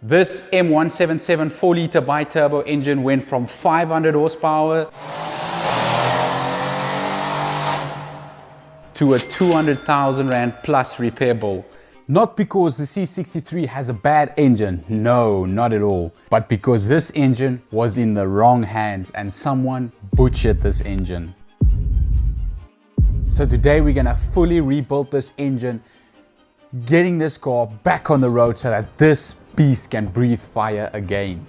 This M177 4-liter BiTurbo engine went from 500 horsepower to a 200,000 Rand plus repair bill. Not because the C63 has a bad engine, no, not at all, but because this engine was in the wrong hands and someone butchered this engine. So today we're gonna fully rebuild this engine, getting this car back on the road so that this beast can breathe fire again.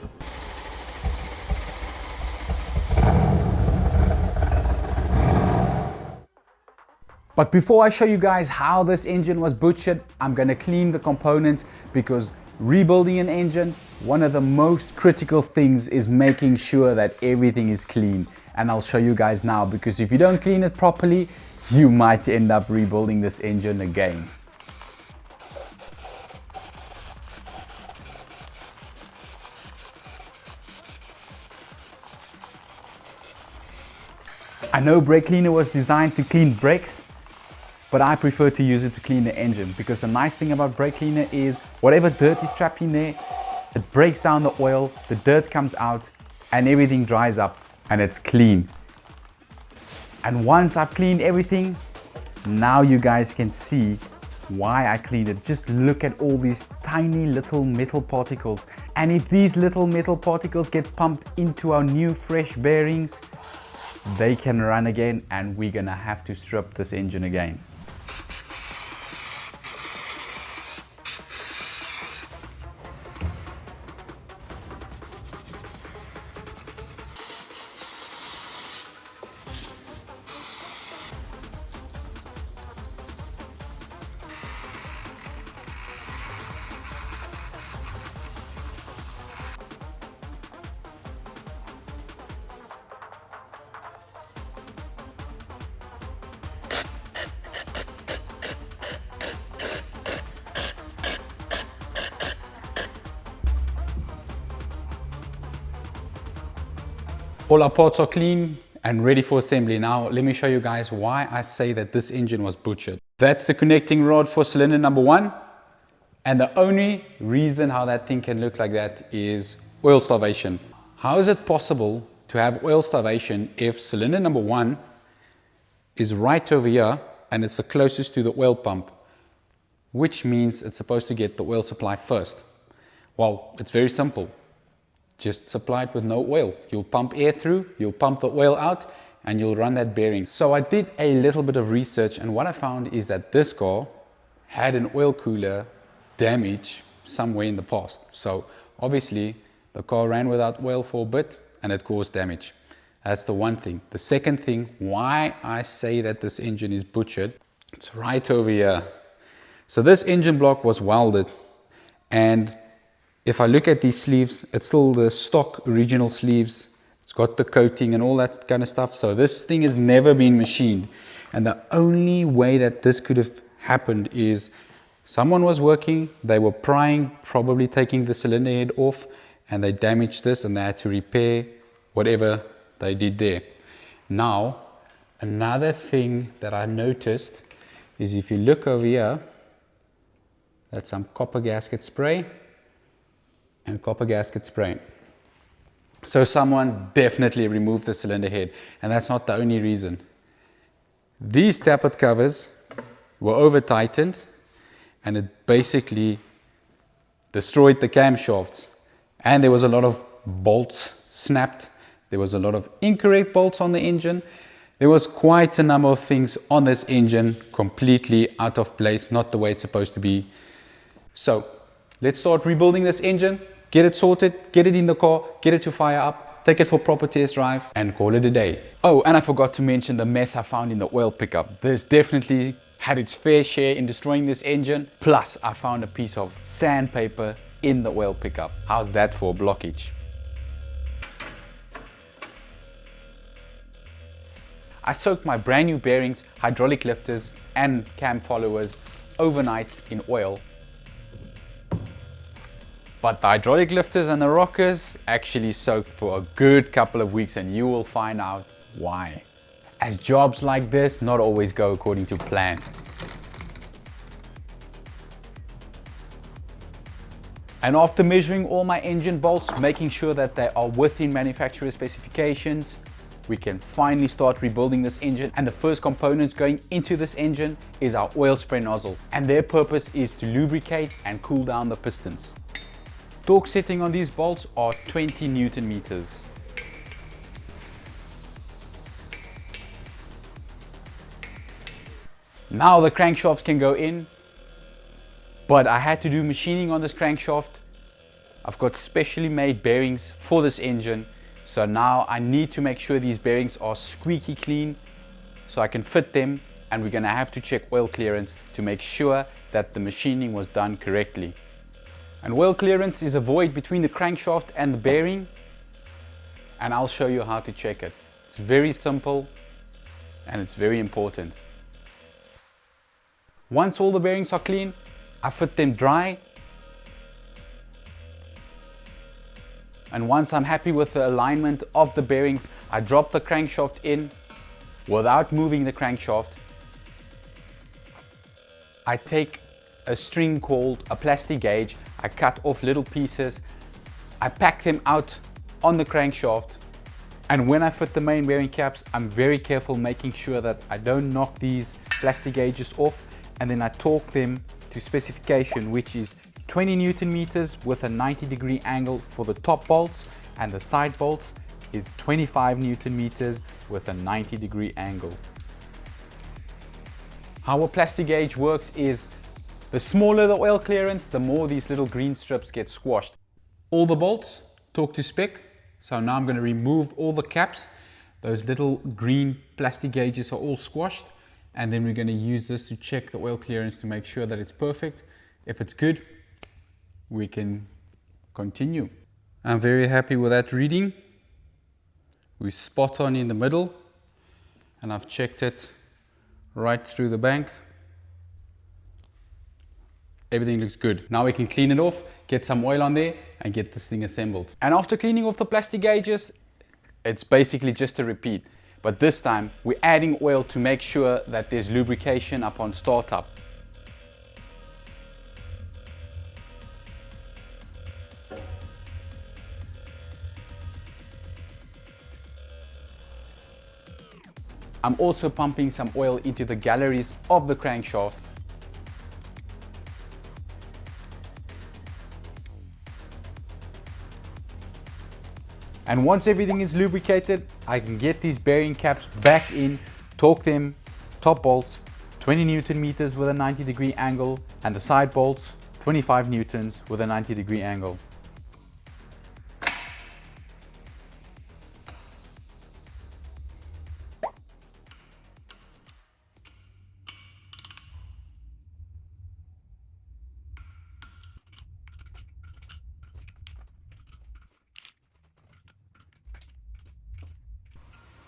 But before I show you guys how this engine was butchered, I'm gonna clean the components, because rebuilding an engine, one of the most critical things is making sure that everything is clean. And I'll show you guys now, because if you don't clean it properly, you might end up rebuilding this engine again. I know brake cleaner was designed to clean brakes, but I prefer to use it to clean the engine, because the nice thing about brake cleaner is whatever dirt is trapped in there, it breaks down the oil, the dirt comes out, and everything dries up and it's clean. And once I've cleaned everything, now you guys can see why I cleaned it. Just look at all these tiny little metal particles. And if these little metal particles get pumped into our new fresh bearings, they can run again, and we're gonna have to strip this engine again. All our parts are clean and ready for assembly. Now let me show you guys why I say that this engine was butchered. That's the connecting rod for cylinder number 1, and the only reason how that thing can look like that is oil starvation. How is it possible to have oil starvation if cylinder number 1 is right over here and it's the closest to the oil pump, which means it's supposed to get the oil supply first? Well, it's very simple. Just supply it with no oil. You'll pump air through, you'll pump the oil out, and you'll run that bearing. So I did a little bit of research, and what I found is that this car had an oil cooler damage somewhere in the past. So obviously the car ran without oil for a bit and it caused damage. That's the one thing. The second thing why I say that this engine is butchered, it's right over here. So this engine block was welded, and if I look at these sleeves, it's still the stock original sleeves. It's got the coating and all that kind of stuff. So this thing has never been machined. And the only way that this could have happened is someone was working, they were prying, probably taking the cylinder head off, and they damaged this and they had to repair whatever they did there. Now, another thing that I noticed is if you look over here, that's some copper gasket spray and copper gasket spray. So someone definitely removed the cylinder head, and that's not the only reason. These tappet covers were over tightened, and it basically destroyed the camshafts. And there was a lot of bolts snapped. There was a lot of incorrect bolts on the engine. There was quite a number of things on this engine completely out of place, not the way it's supposed to be. So let's start rebuilding this engine. Get it sorted, get it in the car, get it to fire up, take it for proper test drive, and call it a day. Oh, and I forgot to mention the mess I found in the oil pickup. This definitely had its fair share in destroying this engine. Plus, I found a piece of sandpaper in the oil pickup. How's that for a blockage? I soaked my brand new bearings, hydraulic lifters, and cam followers overnight in oil. But the hydraulic lifters and the rockers actually soaked for a good couple of weeks, and you will find out why. As jobs like this not always go according to plan. And after measuring all my engine bolts, making sure that they are within manufacturer specifications, we can finally start rebuilding this engine. And the first components going into this engine is our oil spray nozzles. And their purpose is to lubricate and cool down the pistons. Torque setting on these bolts are 20 Newton meters. Now the crankshafts can go in, but I had to do machining on this crankshaft. I've got specially made bearings for this engine, so now I need to make sure these bearings are squeaky clean so I can fit them, and we're gonna have to check oil clearance to make sure that the machining was done correctly. And oil clearance is a void between the crankshaft and the bearing, and I'll show you how to check it. It's very simple and it's very important. Once all the bearings are clean, I fit them dry. And once I'm happy with the alignment of the bearings, I drop the crankshaft in without moving the crankshaft. I take a string called a plastic gauge, I cut off little pieces, I pack them out on the crankshaft, and when I fit the main bearing caps, I'm very careful making sure that I don't knock these plastic gauges off, and then I torque them to specification, which is 20 Newton meters with a 90-degree angle for the top bolts, and the side bolts is 25 Newton meters with a 90-degree angle. How a plastic gauge works is the smaller the oil clearance, the more these little green strips get squashed. All the bolts torque to spec. So now I'm going to remove all the caps. Those little green plastic gauges are all squashed. And then we're going to use this to check the oil clearance to make sure that it's perfect. If it's good, we can continue. I'm very happy with that reading. We're spot on in the middle, and I've checked it right through the bank. Everything looks good. Now we can clean it off, get some oil on there, and get this thing assembled. And after cleaning off the plastic gauges, it's basically just a repeat. But this time, we're adding oil to make sure that there's lubrication upon startup. I'm also pumping some oil into the galleries of the crankshaft. And once everything is lubricated, I can get these bearing caps back in, torque them, top bolts, 20 Newton meters with a 90-degree angle, and the side bolts, 25 Newtons with a 90-degree angle.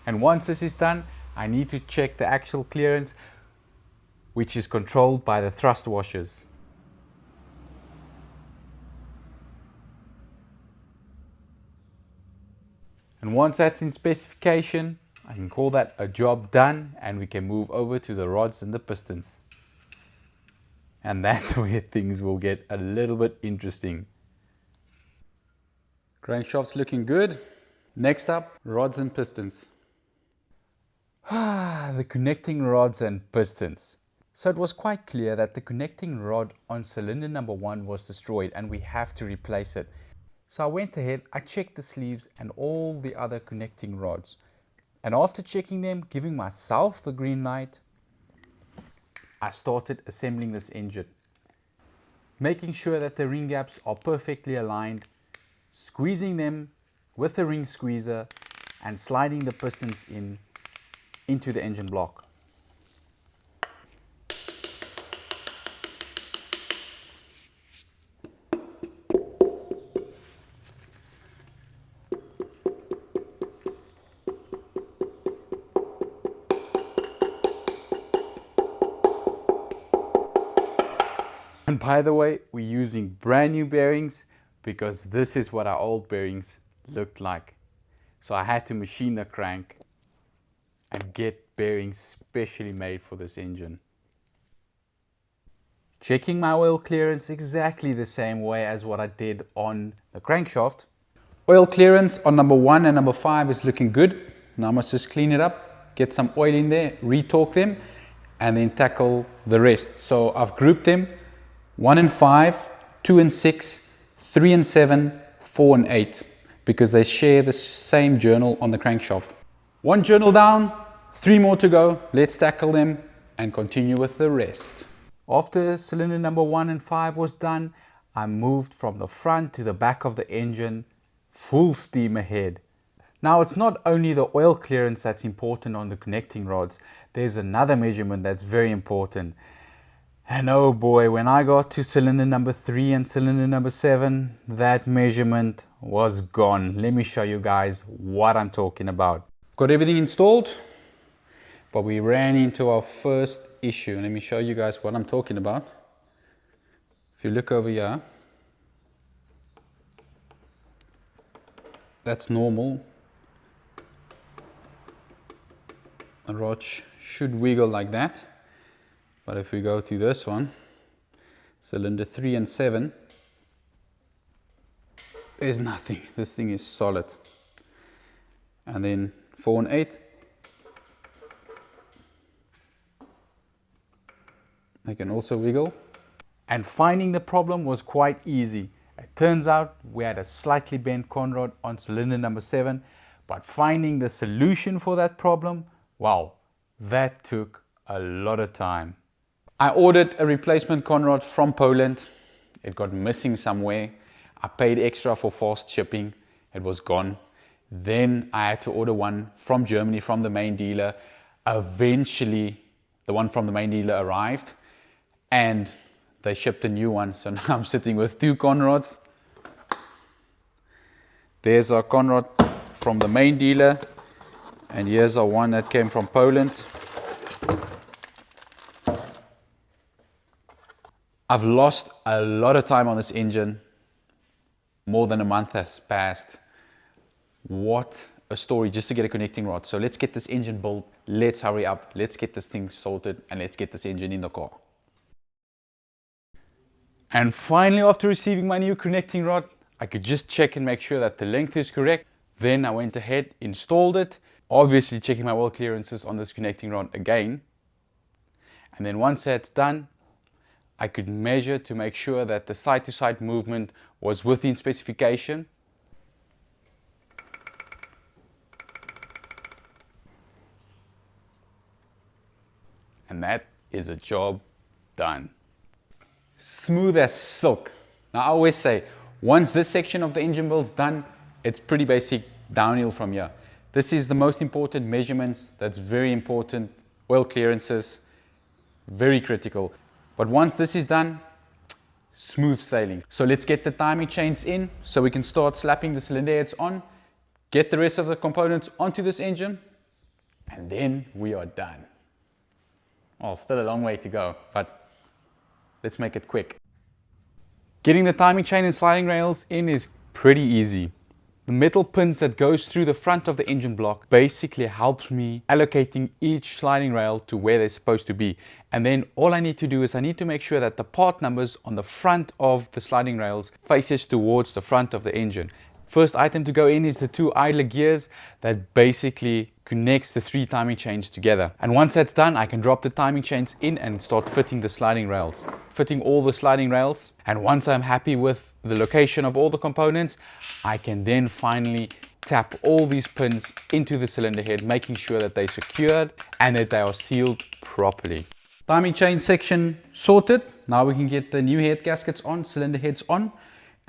And once this is done, I need to check the actual clearance, which is controlled by the thrust washers. And once that's in specification, I can call that a job done, and we can move over to the rods and the pistons. And that's where things will get a little bit interesting. Crankshaft's looking good. Next up, rods and pistons. The connecting rods and pistons. So it was quite clear that the connecting rod on cylinder number 1 was destroyed and we have to replace it. So I went ahead, I checked the sleeves and all the other connecting rods. And after checking them, giving myself the green light, I started assembling this engine. Making sure that the ring gaps are perfectly aligned, squeezing them with the ring squeezer and sliding the pistons into the engine block. And by the way, we're using brand new bearings because this is what our old bearings looked like. So I had to machine the crank and get bearings specially made for this engine. Checking my oil clearance exactly the same way as what I did on the crankshaft. Oil clearance on number 1 and number 5 is looking good. Now I must just clean it up, get some oil in there, re-torque them, and then tackle the rest. So I've grouped them 1 and 5, 2 and 6, 3 and 7, 4 and 8, because they share the same journal on the crankshaft. 1 journal down, 3 more to go. Let's tackle them and continue with the rest. After cylinder number 1 and 5 was done, I moved from the front to the back of the engine, full steam ahead. Now it's not only the oil clearance that's important on the connecting rods, there's another measurement that's very important. And oh boy, when I got to cylinder number 3 and cylinder number 7, that measurement was gone. Let me show you guys what I'm talking about. Got everything installed, but we ran into our first issue. Let me show you guys what I'm talking about. If you look over here, that's normal. The rod should wiggle like that. But if we go to this one, cylinder 3 and 7, there's nothing. This thing is solid. And then 4 and 8, they can also wiggle. And finding the problem was quite easy. It turns out we had a slightly bent con rod on cylinder number 7, but finding the solution for that problem, wow, that took a lot of time. I ordered a replacement con rod from Poland. It got missing somewhere. I paid extra for fast shipping. It was gone. Then I had to order one from Germany, from the main dealer. Eventually, the one from the main dealer arrived and they shipped a new one. So now I'm sitting with 2 con rods. There's our con rod from the main dealer, and here's our one that came from Poland. I've lost a lot of time on this engine. More than a month has passed. What a story just to get a connecting rod. So let's get this engine built. Let's hurry up. Let's get this thing sorted and let's get this engine in the car. And finally, after receiving my new connecting rod, I could just check and make sure that the length is correct. Then I went ahead, installed it, obviously checking my oil clearances on this connecting rod again. And then once that's done, I could measure to make sure that the side-to-side movement was within specification. And that is a job done. Smooth as silk. Now I always say, once this section of the engine build's done, it's pretty basic downhill from here. This is the most important measurements. That's very important. Oil clearances, very critical. But once this is done, smooth sailing. So let's get the timing chains in so we can start slapping the cylinder heads on, get the rest of the components onto this engine, and then we are done. Oh, still a long way to go, but let's make it quick. Getting the timing chain and sliding rails in is pretty easy. The metal pins that goes through the front of the engine block basically helps me allocating each sliding rail to where they're supposed to be. And then all I need to do is I need to make sure that the part numbers on the front of the sliding rails faces towards the front of the engine. First item to go in is the 2 idler gears that basically connects the 3 timing chains together. And once that's done, I can drop the timing chains in and start fitting the sliding rails. Fitting all the sliding rails. And once I'm happy with the location of all the components, I can then finally tap all these pins into the cylinder head, making sure that they're secured and that they are sealed properly. Timing chain section sorted. Now we can get the new head gaskets on, cylinder heads on.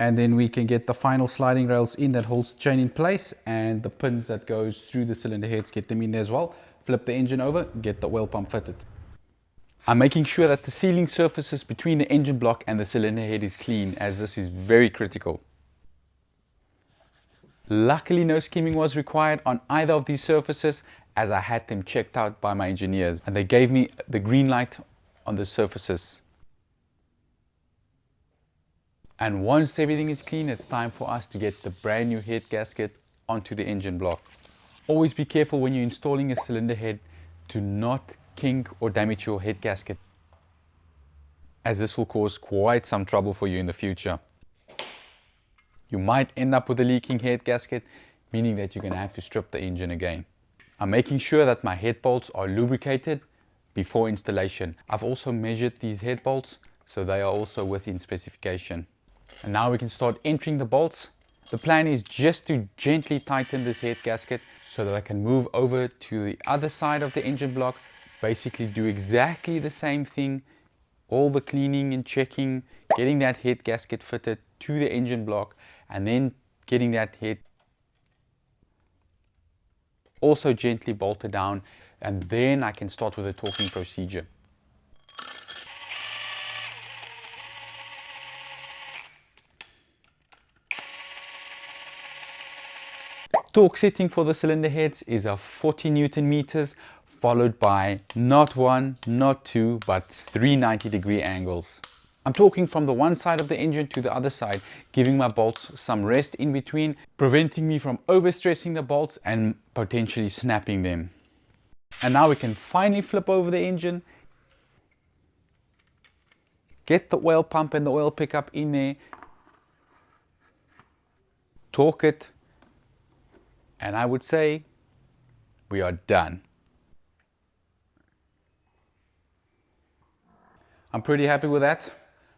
And then we can get the final sliding rails in that holds the chain in place, and the pins that goes through the cylinder heads, get them in there as well. Flip the engine over, get the oil pump fitted. I'm making sure that the sealing surfaces between the engine block and the cylinder head is clean, as this is very critical. Luckily no skimming was required on either of these surfaces, as I had them checked out by my engineers, and they gave me the green light on the surfaces. And once everything is clean, it's time for us to get the brand new head gasket onto the engine block. Always be careful when you're installing a cylinder head to not kink or damage your head gasket. as this will cause quite some trouble for you in the future. You might end up with a leaking head gasket, meaning that you're going to have to strip the engine again. I'm making sure that my head bolts are lubricated before installation. I've also measured these head bolts, so they are also within specification. And now we can start entering the bolts. The plan is just to gently tighten this head gasket so that I can move over to the other side of the engine block, basically do exactly the same thing, all the cleaning and checking, getting that head gasket fitted to the engine block, and then getting that head also gently bolted down, and then I can start with the torquing procedure. Torque setting for the cylinder heads is a 40 Newton meters, followed by not one, not two, but 3 90-degree angles. I'm talking from the one side of the engine to the other side, giving my bolts some rest in between, preventing me from overstressing the bolts and potentially snapping them. And now we can finally flip over the engine, get the oil pump and the oil pickup in there, torque it, and I would say we are done. I'm pretty happy with that.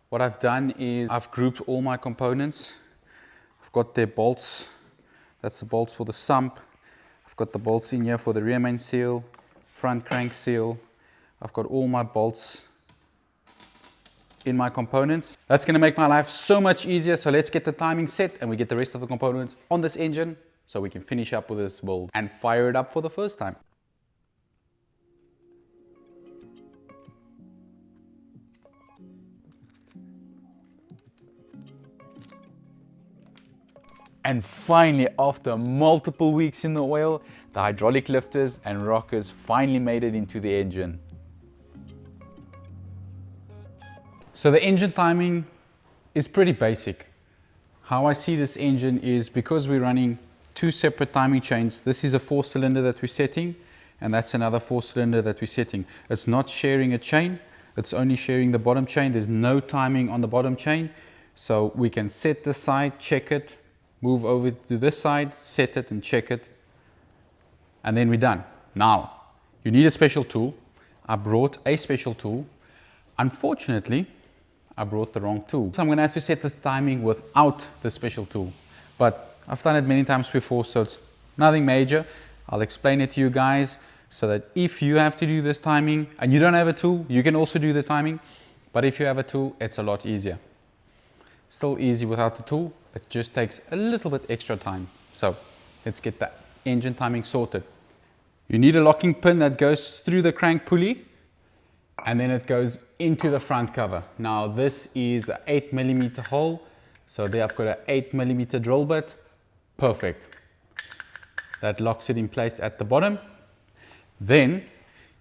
What I've done is I've grouped all my components. I've got their bolts. That's the bolts for the sump. I've got the bolts in here for the rear main seal, front crank seal. I've got all my bolts in my components. That's going to make my life so much easier. So let's get the timing set and we get the rest of the components on this engine so we can finish up with this build and fire it up for the first time. And finally, after multiple weeks in the oil, the hydraulic lifters and rockers finally made it into the engine. So the engine timing is pretty basic. How I see this engine is because we're running two separate timing chains. This is a 4-cylinder that we're setting, and that's another 4-cylinder that we're setting. It's not sharing a chain, it's only sharing the bottom chain. There's no timing on the bottom chain. So we can set this side, check it, move over to this side, set it and check it, and then we're done. Now, you need a special tool. I brought a special tool. Unfortunately, I brought the wrong tool. So I'm gonna have to set this timing without the special tool. But I've done it many times before, so it's nothing major. I'll explain it to you guys so that if you have to do this timing and you don't have a tool, you can also do the timing. But if you have a tool, it's a lot easier. Still easy without the tool. It just takes a little bit extra time. So let's get that engine timing sorted. You need a locking pin that goes through the crank pulley and then it goes into the front cover. Now this is an 8mm hole. So there I've got an 8mm drill bit. Perfect. That locks it in place at the bottom. Then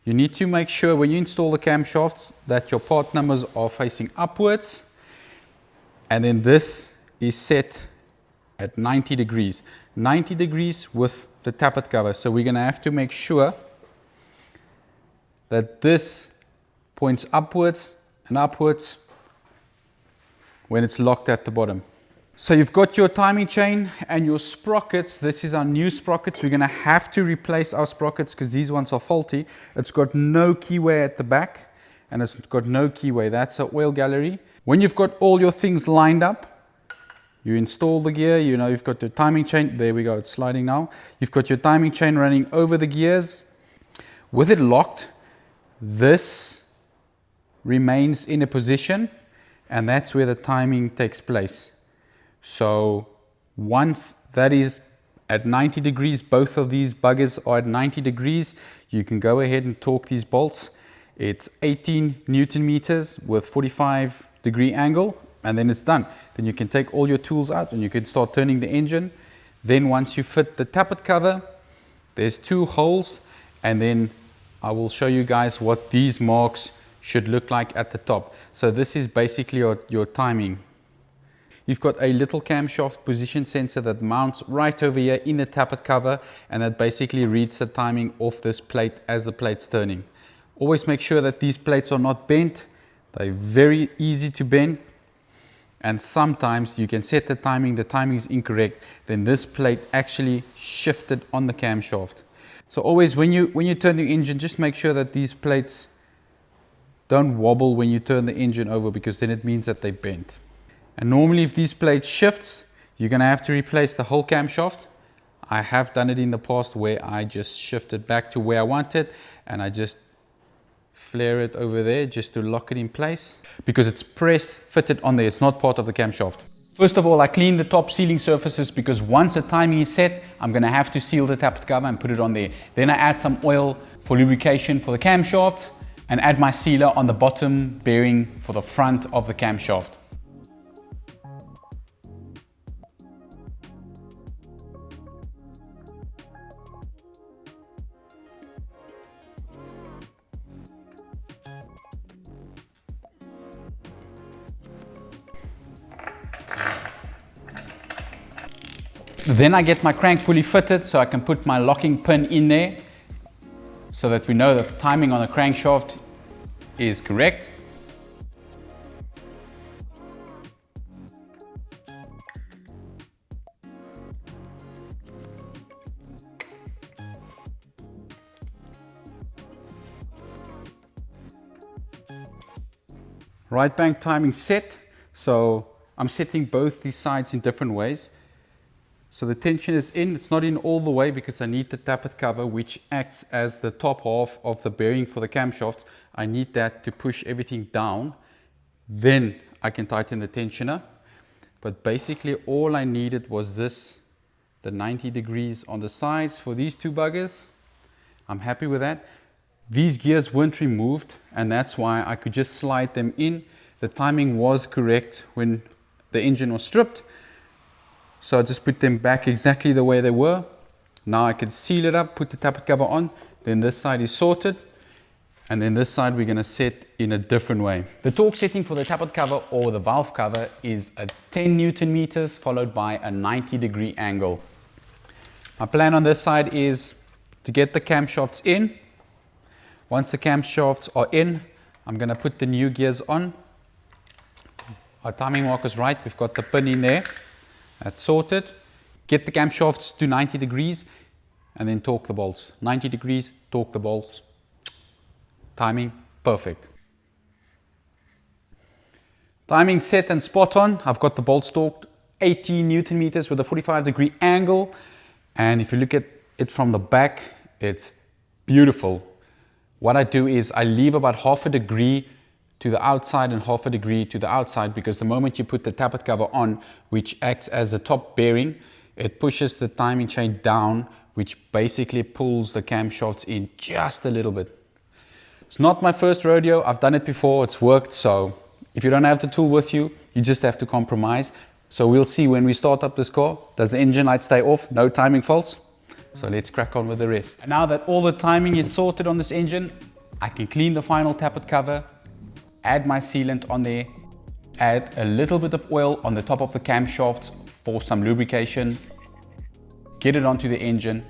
you need to make sure when you install the camshafts that your part numbers are facing upwards. And then this is set at 90 degrees. 90 degrees with the tappet cover. So we're going to have to make sure that this points upwards and upwards when it's locked at the bottom. So you've got your timing chain and your sprockets. This is our new sprockets. We're going to have to replace our sprockets because these ones are faulty. It's got no keyway at the back and it's got no keyway. That's an oil gallery. When you've got all your things lined up, you install the gear, you know, you've got your timing chain. There we go, it's sliding now. You've got your timing chain running over the gears. With it locked, this remains in a position and that's where the timing takes place. So once that is at 90 degrees, both of these buggers are at 90 degrees, you can go ahead and torque these bolts. It's 18 Newton meters with 45-degree angle, and then it's done. Then you can take all your tools out and you can start turning the engine. Then once you fit the tappet cover, there's 2 holes, and then I will show you guys what these marks should look like at the top. So this is basically your timing. You've got a little camshaft position sensor that mounts right over here in the tappet cover, and that basically reads the timing off this plate as the plate's turning. Always make sure that these plates are not bent. They're very easy to bend, and sometimes you can set the timing is incorrect, then this plate actually shifted on the camshaft. So always when you turn the engine, just make sure that these plates don't wobble when you turn the engine over, because then it means that they bent. And normally if these plates shifts, you're going to have to replace the whole camshaft. I have done it in the past where I just shifted back to where I wanted, and I just flare it over there just to lock it in place, because it's press fitted on there, it's not part of the camshaft. First of all, I clean the top sealing surfaces, because once the timing is set, I'm going to have to seal the tappet cover and put it on there. Then I add some oil for lubrication for the camshaft, and add my sealer on the bottom bearing for the front of the camshaft. Then I get my crank pulley fitted so I can put my locking pin in there, so that we know that the timing on the crankshaft is correct. Right bank timing set, so I'm setting both these sides in different ways. So the tension is in, it's not in all the way because I need the tappet cover, which acts as the top half of the bearing for the camshaft. I need that to push everything down. Then I can tighten the tensioner. But basically all I needed was this, the 90 degrees on the sides for these two buggers. I'm happy with that. These gears weren't removed, and that's why I could just slide them in. The timing was correct when the engine was stripped. So I just put them back exactly the way they were. Now I can seal it up, put the tappet cover on, then this side is sorted, and then this side we're going to set in a different way. The torque setting for the tappet cover or the valve cover is a 10 Newton meters followed by a 90-degree angle. My plan on this side is to get the camshafts in. Once the camshafts are in, I'm going to put the new gears on. Our timing marker's right, we've got the pin in there. That's sorted. Get the camshafts to 90 degrees and then torque the bolts. 90 degrees, torque the bolts. Timing, perfect. Timing set and spot on. I've got the bolts torqued 18 Newton meters with a 45-degree angle. And if you look at it from the back, it's beautiful. What I do is I leave about half a degree to the outside and half a degree to the outside, because the moment you put the tappet cover on, which acts as a top bearing, it pushes the timing chain down, which basically pulls the camshafts in just a little bit. It's not my first rodeo. I've done it before. It's worked. So if you don't have the tool with you, you just have to compromise. So we'll see when we start up this car. Does the engine light stay off? No timing faults? So let's crack on with the rest. And now that all the timing is sorted on this engine, I can clean the final tappet cover, add my sealant on there, add a little bit of oil on the top of the camshafts for some lubrication, get it onto the engine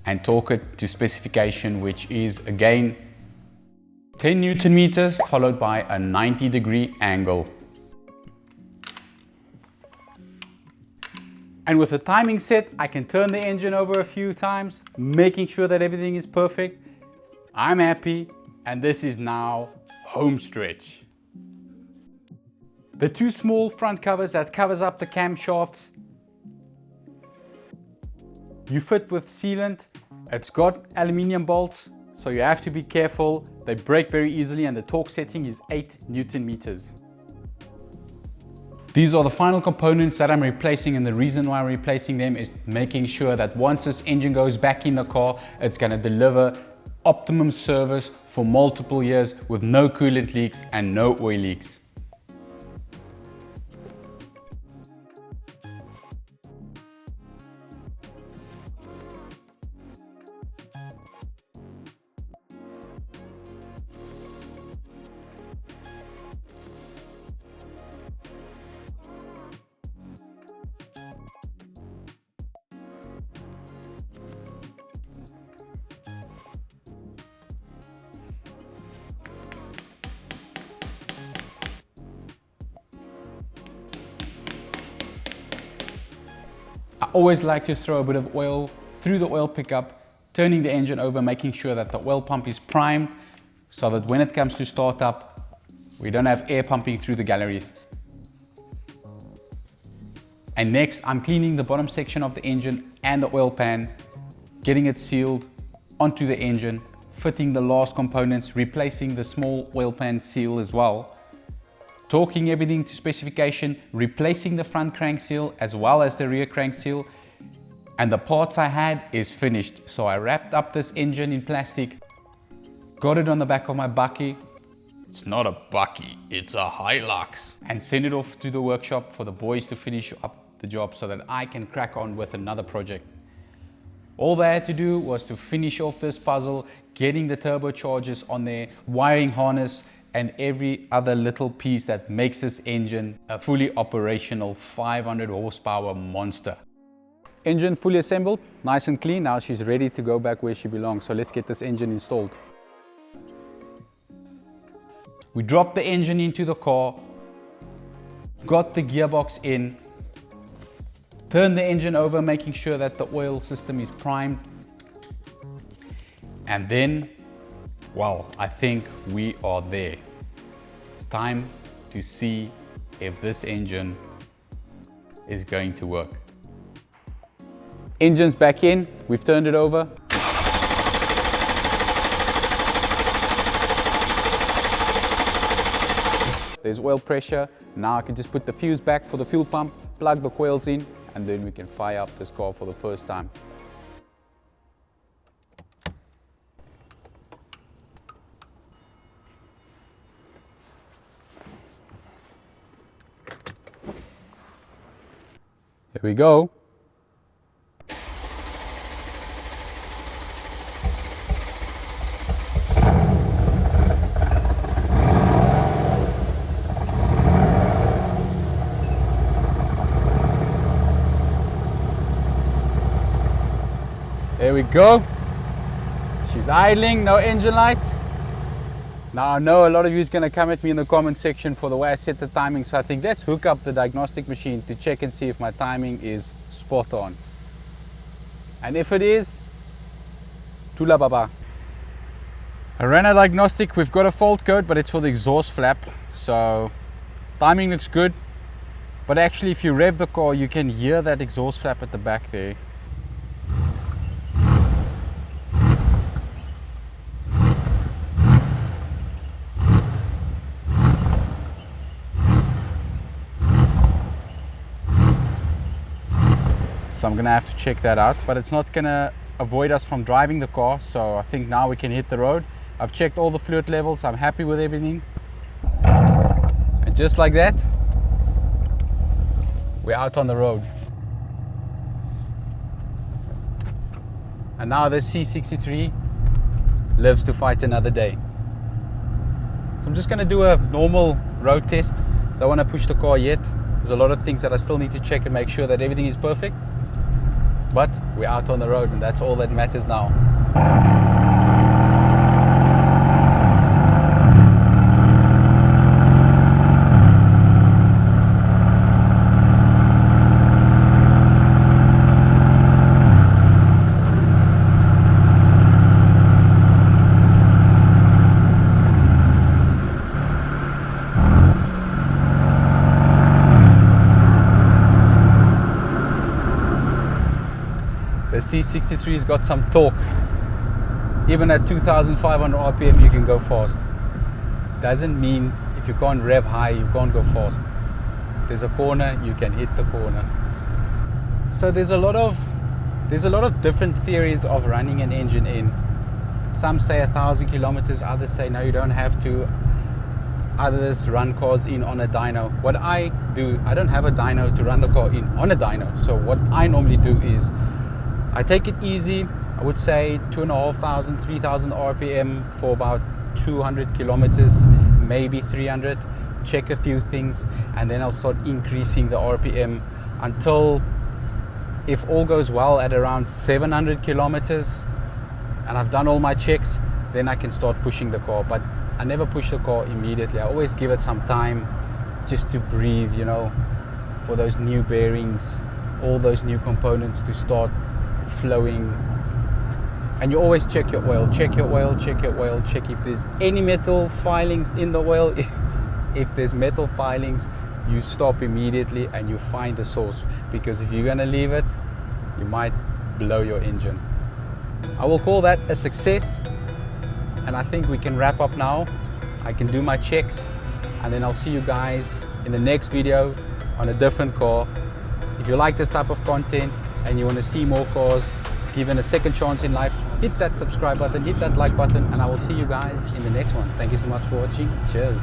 and torque it to specification, which is again 10 Newton meters followed by a 90-degree angle. And with the timing set, I can turn the engine over a few times, making sure that everything is perfect. I'm happy, and this is now home stretch. The two small front covers that covers up the camshafts, you fit with sealant. It's got aluminium bolts, so you have to be careful. They break very easily, and the torque setting is 8 Newton meters. These are the final components that I'm replacing, and the reason why I'm replacing them is making sure that once this engine goes back in the car, it's going to deliver optimum service for multiple years with no coolant leaks and no oil leaks. I always like to throw a bit of oil through the oil pickup, turning the engine over, making sure that the oil pump is primed so that when it comes to startup, we don't have air pumping through the galleries. And next, I'm cleaning the bottom section of the engine and the oil pan, getting it sealed onto the engine, fitting the last components, replacing the small oil pan seal as well, torquing everything to specification, replacing the front crank seal as well as the rear crank seal, and the parts I had is finished. So I wrapped up this engine in plastic, got it on the back of my bakkie. It's not a bakkie, it's a Hilux, and sent it off to the workshop for the boys to finish up the job so that I can crack on with another project. All they had to do was to finish off this puzzle, getting the turbochargers on there, wiring harness, and every other little piece that makes this engine a fully operational 500 horsepower monster. Engine fully assembled, nice and clean. Now she's ready to go back where she belongs. So let's get this engine installed. We dropped the engine into the car, got the gearbox in, turned the engine over, making sure that the oil system is primed. And then, well, I think we are there. It's time to see if this engine is going to work. Engine's back in, we've turned it over. There's oil pressure. Now I can just put the fuse back for the fuel pump, plug the coils in, and then we can fire up this car for the first time. Here we go. There we go. She's idling, no engine light. Now I know a lot of you is going to come at me in the comment section for the way I set the timing, so I think let's hook up the diagnostic machine to check and see if my timing is spot on. And if it is, tula baba. I ran a diagnostic, we've got a fault code, but it's for the exhaust flap, so timing looks good. But actually if you rev the car, you can hear that exhaust flap at the back there. So I'm gonna have to check that out, but it's not gonna avoid us from driving the car. So I think now we can hit the road. I've checked all the fluid levels, I'm happy with everything. And just like that, we're out on the road. And now the C63 lives to fight another day. So I'm just gonna do a normal road test. Don't wanna push the car yet. There's a lot of things that I still need to check and make sure that everything is perfect. But we're out on the road and that's all that matters now. The C63's got some torque. Even at 2,500 RPM you can go fast. Doesn't mean if you can't rev high you can't go fast. If there's a corner, you can hit the corner. So there's a lot of different theories of running an engine in. Some say 1,000 kilometers, others say no, you don't have to. Others run cars in on a dyno. What I do, I don't have a dyno to run the car in on a dyno. So what I normally do is I take it easy. I would say 2,500, 3,000 RPM for about 200 kilometers, maybe 300. Check a few things, and then I'll start increasing the RPM until, if all goes well, at around 700 kilometers, and I've done all my checks, then I can start pushing the car. But I never push the car immediately. I always give it some time just to breathe, you know, for those new bearings, all those new components to start flowing. And you always check your oil, check your oil, check your oil, check if there's any metal filings in the oil. If there's metal filings, you stop immediately and you find the source, because if you're gonna leave it, you might blow your engine. I will call that a success, and I think we can wrap up now. I can do my checks, and then I'll see you guys in the next video on a different car. If you like this type of content and you want to see more cars given a second chance in life, hit that subscribe button, hit that like button, and I will see you guys in the next one. Thank you so much for watching. Cheers.